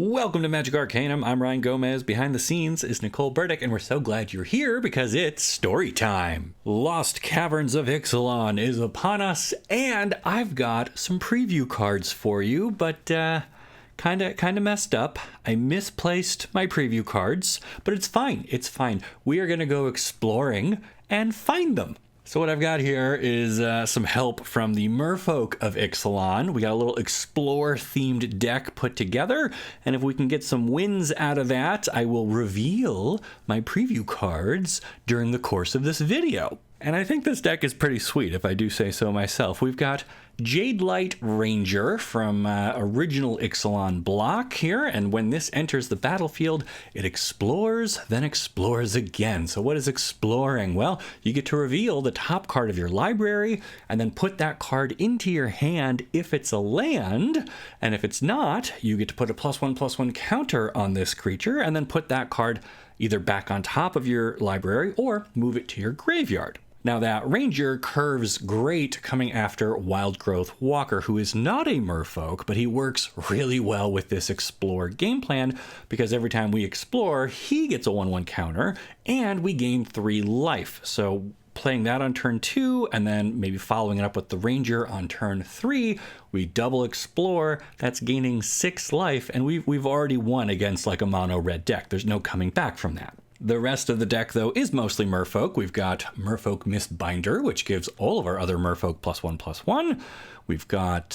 Welcome to Magic Arcanum. I'm Ryan Gomez. Behind the scenes is Nicole Burdick, and we're so glad you're here because it's story time. Lost Caverns of Ixalan is upon us, and I've got some preview cards for you, but kind of messed up. I misplaced my preview cards, but it's fine. It's fine. We are going to go exploring and find them. So what I've got here is some help from the Merfolk of Ixalan. We got a little explore-themed deck put together, and if we can get some wins out of that, I will reveal my preview cards during the course of this video. And I think this deck is pretty sweet, if I do say so myself. We've got Jade Light Ranger from original Ixalan block here, and when this enters the battlefield, it explores, then explores again. So what is exploring? Well, you get to reveal the top card of your library, and then put that card into your hand if it's a land, and if it's not, you get to put a +1/+1 counter on this creature, and then put that card either back on top of your library or move it to your graveyard. Now that Ranger curves great coming after Wild Growth Walker, who is not a merfolk, but he works really well with this explore game plan because every time we explore, he gets a 1/1 counter and we gain 3 life. So playing that on turn 2 and then maybe following it up with the Ranger on turn 3, we double explore, that's gaining 6 life, and we've already won against like a mono red deck. There's no coming back from that. The rest of the deck, though, is mostly Merfolk. We've got Merfolk Mistbinder, which gives all of our other Merfolk +1/+1. We've got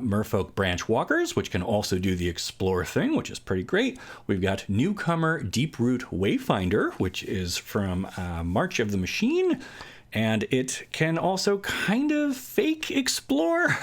Merfolk Branch Walkers, which can also do the Explore thing, which is pretty great. We've got Newcomer Deeproot Wayfinder, which is from March of the Machine. And it can also kind of fake explore.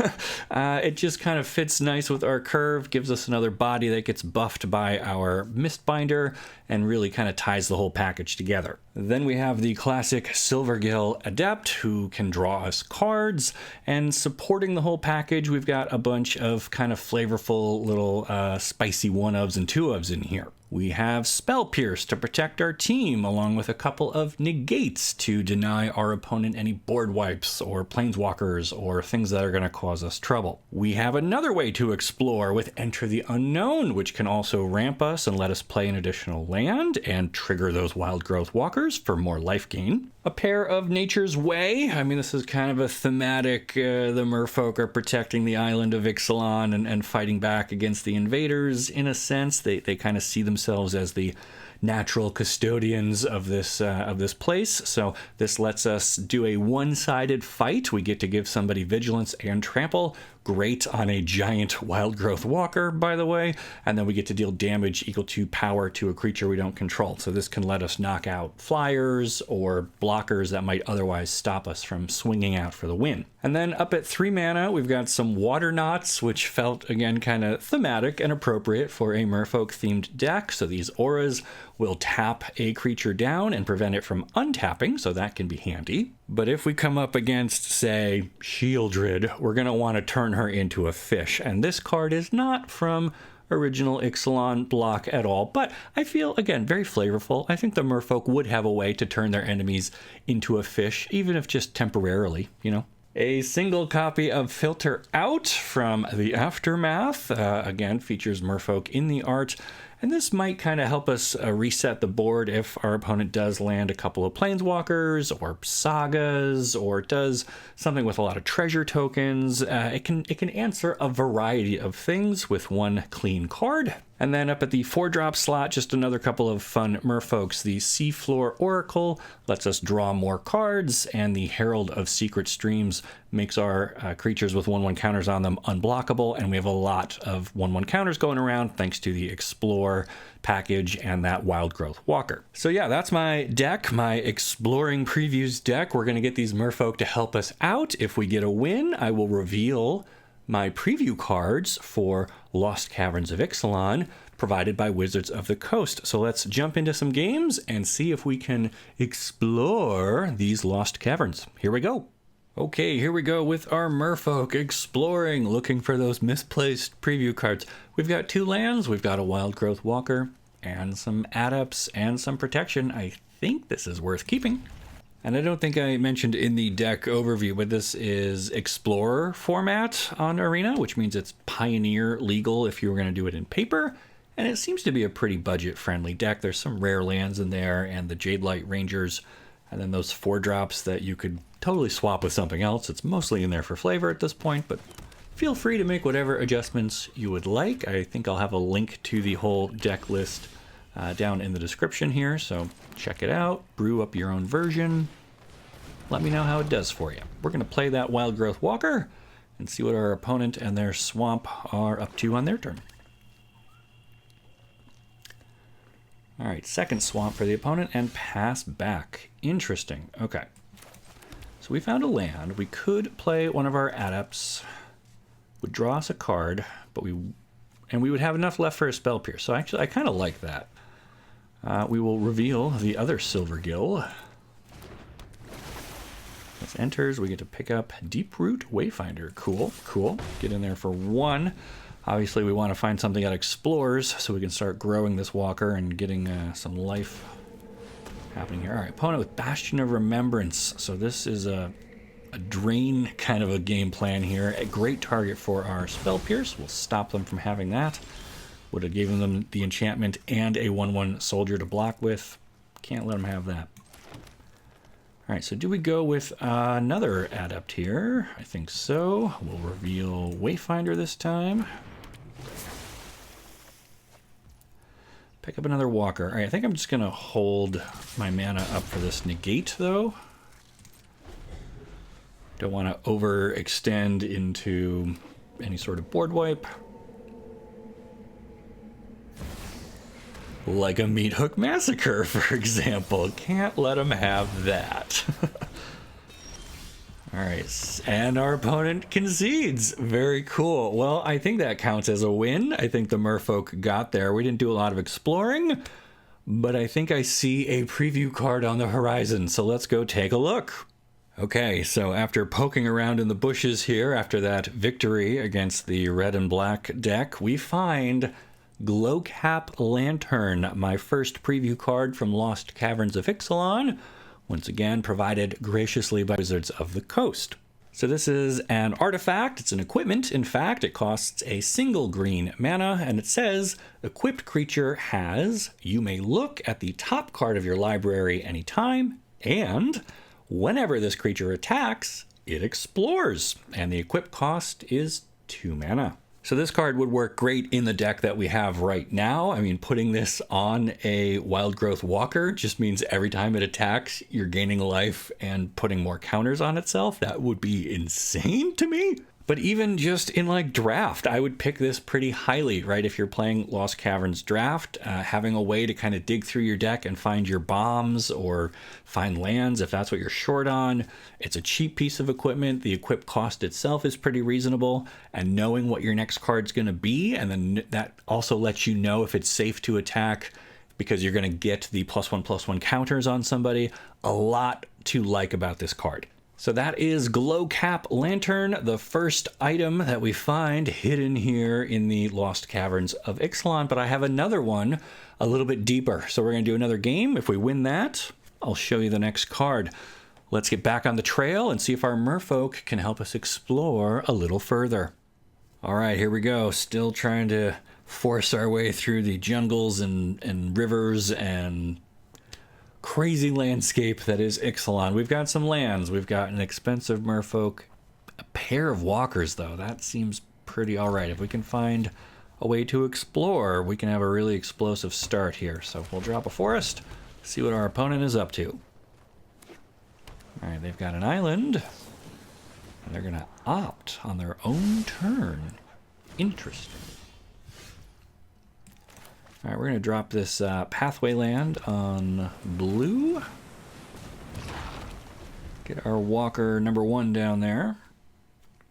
It just kind of fits nice with our curve, gives us another body that gets buffed by our Mistbinder, and really kind of ties the whole package together. Then we have the classic Silvergill Adept, who can draw us cards, and supporting the whole package, we've got a bunch of kind of flavorful little spicy 1-ofs and 2-ofs in here. We have Spell Pierce to protect our team, along with a couple of negates to deny our opponent any board wipes or planeswalkers or things that are going to cause us trouble. We have another way to explore with Enter the Unknown, which can also ramp us and let us play an additional land and trigger those Wild Growth Walkers for more life gain. A pair of Nature's Way. I mean, this is kind of a thematic, the merfolk are protecting the island of Ixalan and fighting back against the invaders in a sense. They kind of see themselves as the natural custodians of this place. So this lets us do a one-sided fight. We get to give somebody vigilance and trample. Great on a giant Wild Growth Walker, by the way. And then we get to deal damage equal to power to a creature we don't control. So this can let us knock out flyers or blockers that might otherwise stop us from swinging out for the win. And then up at 3 mana, we've got some Water Knots, which felt, again, kind of thematic and appropriate for a Merfolk-themed deck. So these auras will tap a creature down and prevent it from untapping, so that can be handy. But if we come up against, say, Shieldred, we're going to want to turn her into a fish. And this card is not from original Ixalan block at all, but I feel, again, very flavorful. I think the Merfolk would have a way to turn their enemies into a fish, even if just temporarily, you know. A single copy of Filter Out from the Aftermath, again, features Merfolk in the art. And this might kind of help us reset the board if our opponent does land a couple of planeswalkers or sagas or does something with a lot of treasure tokens. It can answer a variety of things with one clean card. And then up at the 4-drop slot, just another couple of fun merfolks. The Seafloor Oracle lets us draw more cards, and the Herald of Secret Streams makes our creatures with 1/1 counters on them unblockable, and we have a lot of 1/1 counters going around thanks to the Explore package and that Wild Growth Walker. So yeah, that's my deck, my Exploring Previews deck. We're going to get these merfolk to help us out. If we get a win, I will reveal my preview cards for Lost Caverns of Ixalan, provided by Wizards of the Coast. So let's jump into some games and see if we can explore these Lost Caverns. Here we go. Okay, here we go with our merfolk exploring, looking for those misplaced preview cards. We've got 2 lands, we've got a Wild Growth Walker, and some adepts, and some protection. I think this is worth keeping. And I don't think I mentioned in the deck overview, but this is Explorer format on Arena, which means it's Pioneer legal if you were going to do it in paper. And it seems to be a pretty budget-friendly deck. There's some rare lands in there, and the Jade Light Rangers, and then those 4-drops that you could totally swap with something else. It's mostly in there for flavor at this point, but feel free to make whatever adjustments you would like. I think I'll have a link to the whole deck list down in the description here, so check it out, brew up your own version. Let me know how it does for you. We're going to play that Wild Growth Walker and see what our opponent and their swamp are up to on their turn. All right, second swamp for the opponent and pass back. Interesting. Okay. So we found a land. We could play one of our adepts, would draw us a card, but we would have enough left for a spell pierce. So actually, I kind of like that. We will reveal the other Silver Gill. This enters. We get to pick up Deeproot Wayfinder. Cool, cool. Get in there for 1. Obviously, we want to find something that explores so we can start growing this walker and getting some life happening here. All right, opponent with Bastion of Remembrance. So this is a drain kind of a game plan here. A great target for our Spell Pierce. We'll stop them from having that. Would have given them the enchantment and a 1/1 soldier to block with. Can't let them have that. All right, so do we go with another adept here? I think so. We'll reveal Wayfinder this time. Pick up another walker. All right, I think I'm just going to hold my mana up for this negate, though. Don't want to overextend into any sort of board wipe. Like a Meat Hook Massacre, for example. Can't let them have that. All right, and our opponent concedes. Very cool. Well, I think that counts as a win. I think the merfolk got there. We didn't do a lot of exploring, but I think I see a preview card on the horizon, so let's go take a look. Okay, so after poking around in the bushes here, after that victory against the red and black deck, we find Glowcap Lantern, my first preview card from Lost Caverns of Ixalan, once again provided graciously by Wizards of the Coast. So this is an artifact, it's an equipment. In fact, it costs a single green mana, and it says, equipped creature has, you may look at the top card of your library anytime, and whenever this creature attacks, it explores, and the equip cost is 2 mana. So this card would work great in the deck that we have right now. I mean, putting this on a Wild Growth Walker just means every time it attacks, you're gaining life and putting more counters on itself. That would be insane to me. But even just in like draft, I would pick this pretty highly, right? If you're playing Lost Caverns draft, having a way to kind of dig through your deck and find your bombs or find lands if that's what you're short on. It's a cheap piece of equipment. The equip cost itself is pretty reasonable, and knowing what your next card's going to be, and then that also lets you know if it's safe to attack because you're going to get the +1/+1 counters on somebody. A lot to like about this card. So that is Glowcap Lantern, the first item that we find hidden here in the Lost Caverns of Ixalan. But I have another one a little bit deeper. So we're going to do another game. If we win that, I'll show you the next card. Let's get back on the trail and see if our merfolk can help us explore a little further. All right, here we go. Still trying to force our way through the jungles and rivers and crazy landscape that is Ixalan. We've got some lands. We've got an expensive merfolk. A pair of walkers, though. That seems pretty all right. If we can find a way to explore, we can have a really explosive start here. So we'll drop a forest, see what our opponent is up to. All right, they've got an island. And they're going to opt on their own turn. Interesting. All right, we're going to drop this pathway land on blue. Get our walker number 1 down there.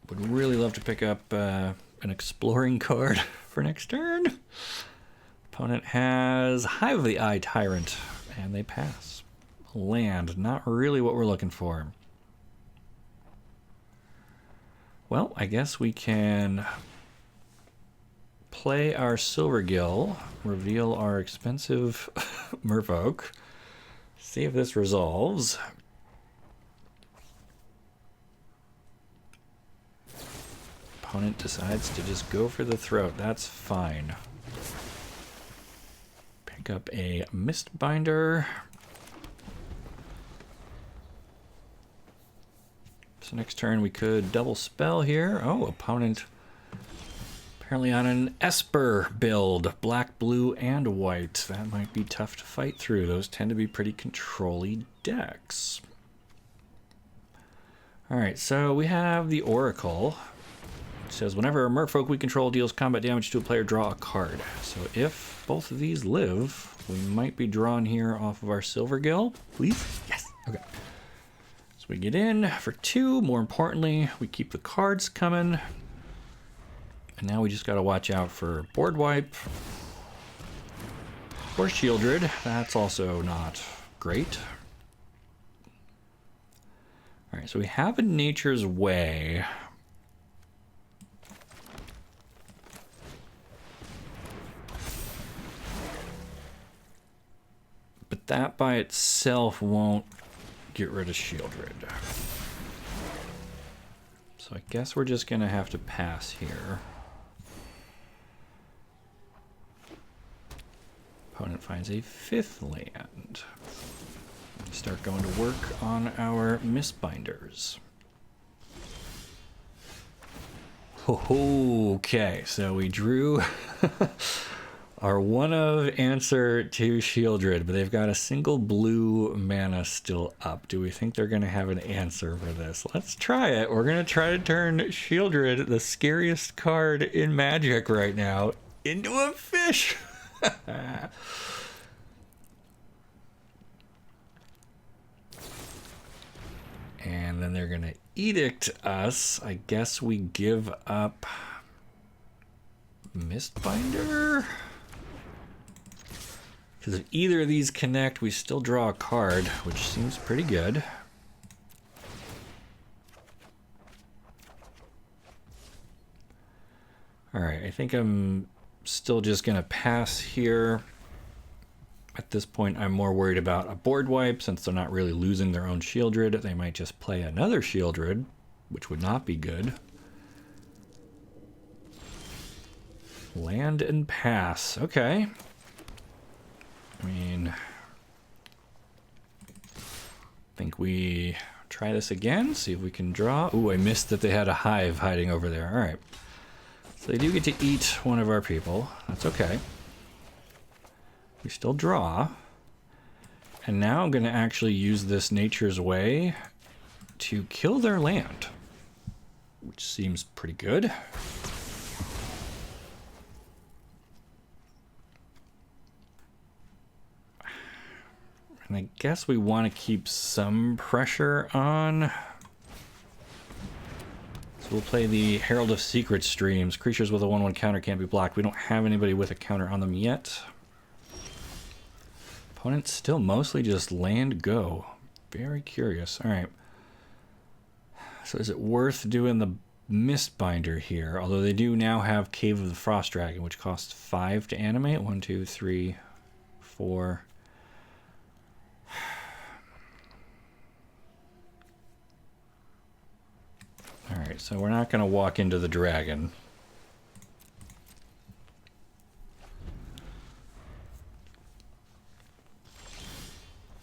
Would really love to pick up an exploring card for next turn. Opponent has Hive of the Eye Tyrant, and they pass. Land, not really what we're looking for. Well, I guess we can play our Silvergill, reveal our expensive merfolk, see if this resolves. Opponent decides to just go for the throat. That's fine. Pick up a Mistbinder. So next turn we could double spell here. Oh, opponent apparently on an Esper build. Black, blue, and white. That might be tough to fight through. Those tend to be pretty control-y decks. Alright, so we have the Oracle. It says, whenever a merfolk we control deals combat damage to a player, draw a card. So if both of these live, we might be drawn here off of our Silvergill. Please? Yes. Okay. So we get in for 2. More importantly, we keep the cards coming. And now we just got to watch out for board wipe or Shieldred. That's also not great. All right, so we have a Nature's Way. But that by itself won't get rid of Shieldred. So I guess we're just going to have to pass here. Opponent finds a 5th land. Start going to work on our Mistbinders. Okay, so we drew our one of answer to Shieldred, but they've got a single blue mana still up. Do we think they're going to have an answer for this? Let's try it. We're going to try to turn Shieldred, the scariest card in Magic right now, into a fish. And then they're going to edict us. I guess we give up Mistbinder? Because if either of these connect, we still draw a card, which seems pretty good. Alright, I think I'm still just going to pass here. At this point, I'm more worried about a board wipe, since they're not really losing their own Shieldred. They might just play another Shieldred, which would not be good. Land and pass. Okay. I mean, think we try this again, see if we can draw. Ooh, I missed that they had a hive hiding over there. All right. So they do get to eat one of our people. That's okay. We still draw. And now I'm going to actually use this Nature's Way to kill their land, which seems pretty good. And I guess we want to keep some pressure on. So we'll play the Herald of Secret Streams. Creatures with a 1/1 counter can't be blocked. We don't have anybody with a counter on them yet. Opponent's still mostly just land go. Very curious. All right. So is it worth doing the Mistbinder here? Although they do now have Cave of the Frost Dragon, which costs 5 to animate. 1, 2, 3, 4. All right, so we're not going to walk into the dragon.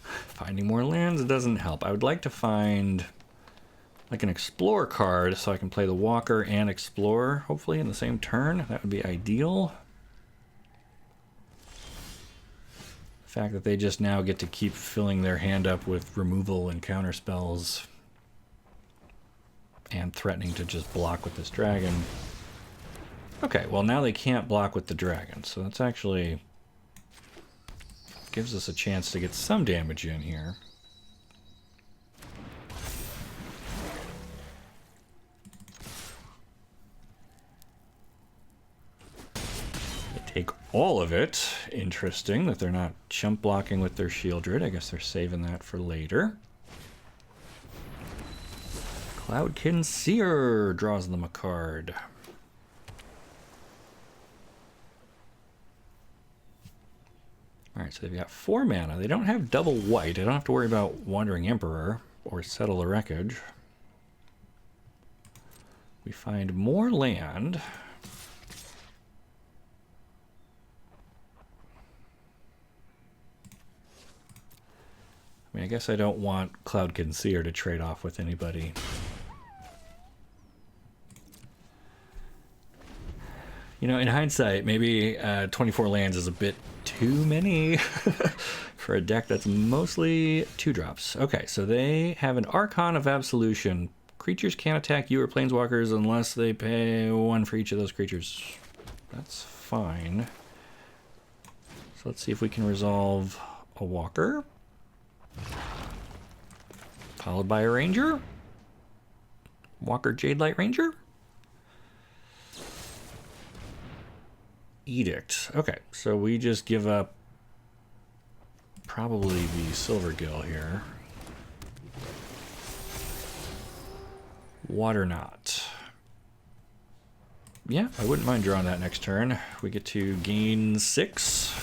Finding more lands doesn't help. I would like to find like an Explore card so I can play the Walker and Explorer, hopefully in the same turn. That would be ideal. The fact that they just now get to keep filling their hand up with removal and counter spells and threatening to just block with this dragon. Okay, well now they can't block with the dragon, so that's actually gives us a chance to get some damage in here. They take all of it. Interesting that they're not chump blocking with their Shieldred. I guess they're saving that for later. Cloudkin Seer draws them a card. Alright, so they've got 4 mana. They don't have double white. I don't have to worry about Wandering Emperor or Settle the Wreckage. We find more land. I guess I don't want Cloud Conceer to trade off with anybody. You know, in hindsight, maybe 24 lands is a bit too many for a deck that's mostly 2-drops. Okay, so they have an Archon of Absolution. Creatures can't attack you or Planeswalkers unless they pay 1 for each of those creatures. That's fine. So let's see if we can resolve a Walker. Followed by a Ranger. Walker Jadelight Ranger. Edict. Okay, so we just give up probably the Silvergill here. Waterknot. Yeah, I wouldn't mind drawing that next turn. We get to gain 6.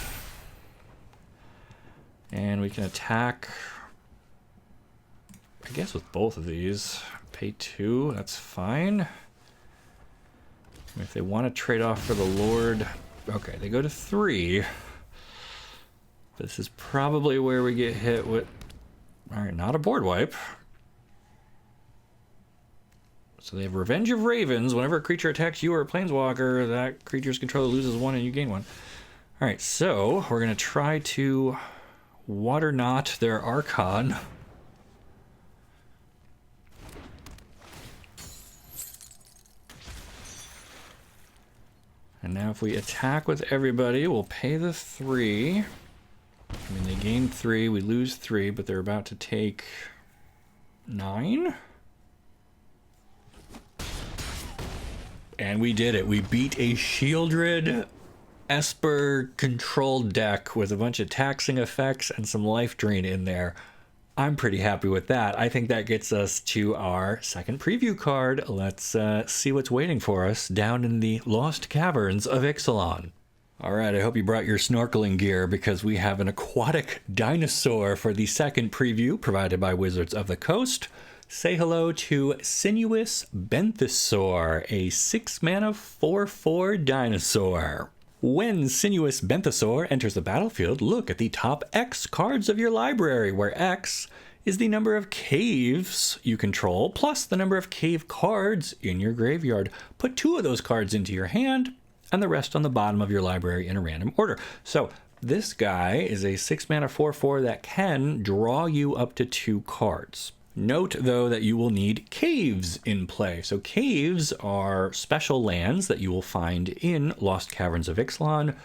And we can attack, I guess, with both of these. Pay 2, that's fine. If they want to trade off for the Lord... Okay, they go to 3. This is probably where we get hit with... Alright, not a board wipe. So they have Revenge of Ravens. Whenever a creature attacks you or a Planeswalker, that creature's controller loses 1 and you gain 1. Alright, so we're going to try to Waterknot their Archon. And now if we attack with everybody, we'll pay the 3. I mean, they gain 3, we lose 3, but they're about to take 9. And we did it. We beat a Shieldred Esper controlled deck with a bunch of taxing effects and some life drain in there. I'm pretty happy with that. I think that gets us to our second preview card. Let's see what's waiting for us down in the Lost Caverns of Ixalan. All right, I hope you brought your snorkeling gear because we have an aquatic dinosaur for the second preview provided by Wizards of the Coast. Say hello to Sinuous Benthesaur, a 6-mana 4/4 dinosaur. When Sinuous Benthesaur enters the battlefield, look at the top X cards of your library, where X is the number of caves you control, plus the number of cave cards in your graveyard. Put 2 of those cards into your hand, and the rest on the bottom of your library in a random order. So this guy is a 6-mana 4/4 that can draw you up to 2 cards. Note, though, that you will need caves in play. So caves are special lands that you will find in Lost Caverns of Ixalan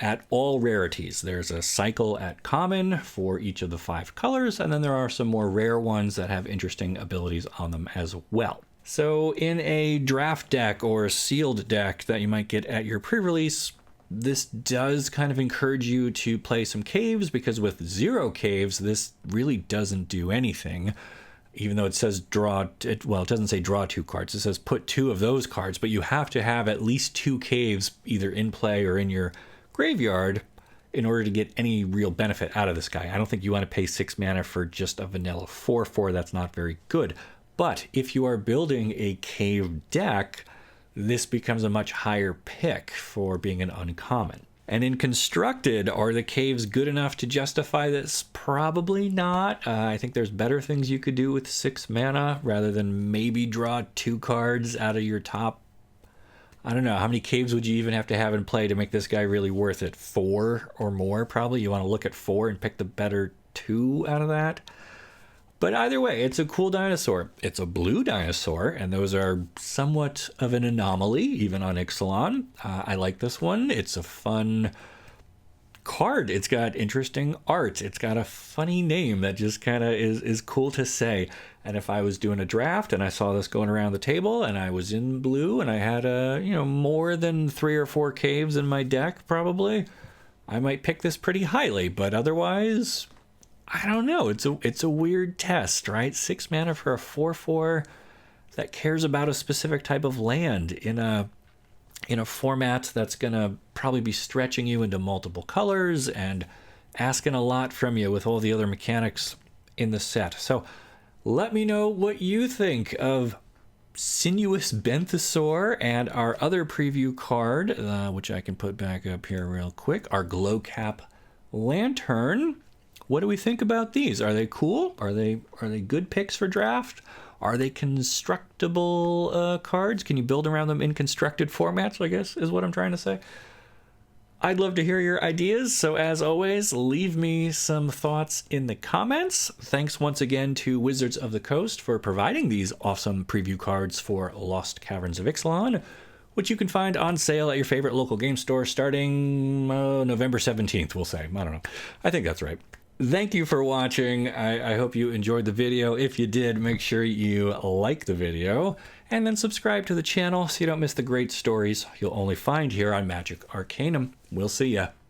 at all rarities. There's a cycle at common for each of the 5 colors, and then there are some more rare ones that have interesting abilities on them as well. So in a draft deck or a sealed deck that you might get at your pre-release, this does kind of encourage you to play some caves, because with 0 caves, this really doesn't do anything. Even though it says draw, well, it doesn't say draw 2 cards. It says put 2 of those cards, but you have to have at least 2 caves either in play or in your graveyard in order to get any real benefit out of this guy. I don't think you want to pay 6 mana for just a vanilla 4/4. That's not very good. But if you are building a cave deck, this becomes a much higher pick for being an uncommon. And in Constructed, are the caves good enough to justify this? Probably not. I think there's better things you could do with 6 mana rather than maybe draw 2 cards out of your top. I don't know. How many caves would you even have to have in play to make this guy really worth it? 4 or more, probably. You want to look at 4 and pick the better 2 out of that. But either way, it's a cool dinosaur. It's a blue dinosaur, and those are somewhat of an anomaly, even on Ixalan. I like this one. It's a fun card. It's got interesting art. It's got a funny name that just kind of is cool to say. And if I was doing a draft and I saw this going around the table and I was in blue and I had more than 3 or 4 caves in my deck, probably, I might pick this pretty highly. But otherwise, I don't know. It's a weird test, right? 6 mana for a 4/4 that cares about a specific type of land in a format that's gonna probably be stretching you into multiple colors and asking a lot from you with all the other mechanics in the set. So let me know what you think of Sinuous Benthesaur and our other preview card, which I can put back up here real quick, our Glowcap Lantern. What do we think about these? Are they cool? Are they good picks for draft? Are they constructible cards? Can you build around them in constructed formats, I guess, is what I'm trying to say. I'd love to hear your ideas, so as always, leave me some thoughts in the comments. Thanks once again to Wizards of the Coast for providing these awesome preview cards for Lost Caverns of Ixalan, which you can find on sale at your favorite local game store starting November 17th, we'll say. I don't know. I think that's right. Thank you for watching. I hope you enjoyed the video. If you did, make sure you like the video and then subscribe to the channel so you don't miss the great stories you'll only find here on Magic Arcanum. We'll see ya.